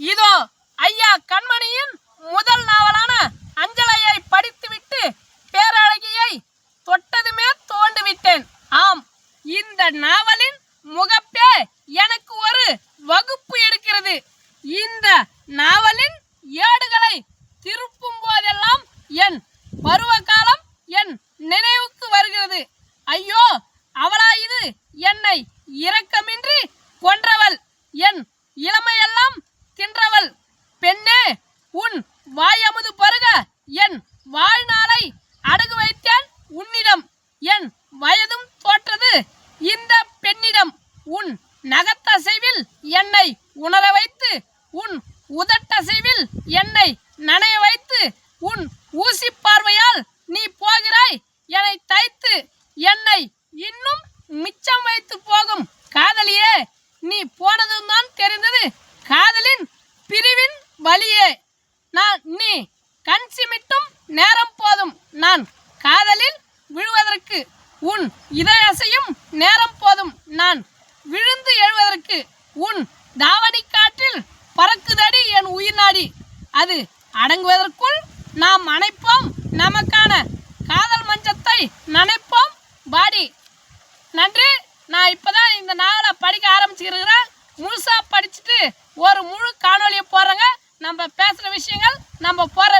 இதோ ஐயா கண்மணியின் முதல் நாவலான அஞ்சலையை படித்துவிட்டு பேரழகியை தொட்டதுமே தோண்டு விட்டேன். ஆம், இந்த நாவலின் முகப்பே எனக்கு ஒரு வகுப்பு எடுக்கிறது. இந்த நாவலின் ஏடுகளை திருப்பும் போதெல்லாம் என் பருவகாலம் என் நினைவுக்கு வருகிறது. ஐயோ, அவளா இது? என்னை இரக்கமின்றி கொன்றவள், என் இளமையெல்லாம் தின்றவள். பெண்ணே, உன் வாயமுது பருக என் வாழ்நாளை அடகு வைத்தேன் உன்னிடம். என் வயதும் தோற்றது இந்த பெண்ணிடம். உன் நகத்தசைவில் என்னை உணர வைத்து, உன் உதட்டசைவில் என்னை நனைய வைத்து, உன் ஊசி பார்வையால் நீ போகிறாய் என்னை தைத்து. என்னை இன்னும் மிச்சம் வைத்து போகும் காதலியே, நீ போனதும் தான் தெரிந்தது காதலின் பிரிவின் வலியே. நீ கண் சிமிட்டும் நேரம் போதும் நான் காதலில் விழுவதற்கு. உன் இதயசையும் நேரம் போதும் நான் விழுந்து எழுவதற்கு. உன் தாவணி காற்றில் பறக்குதடி என் உயிர் நாடி. அது அடங்குவதற்குள் நாம் அணைப்போம் நமக்கான காதல் மஞ்சத்தை நனைப்போம் பாடி. நன்றி. நான் இப்போதான் இந்த நாவலை படிக்க ஆரம்பிச்சுக்கிறேன். முழுசாக படிச்சுட்டு ஒரு முழு காணொலியை போடுறேங்க. நம்ம பேசுகிற விஷயங்கள், நம்ம போகிற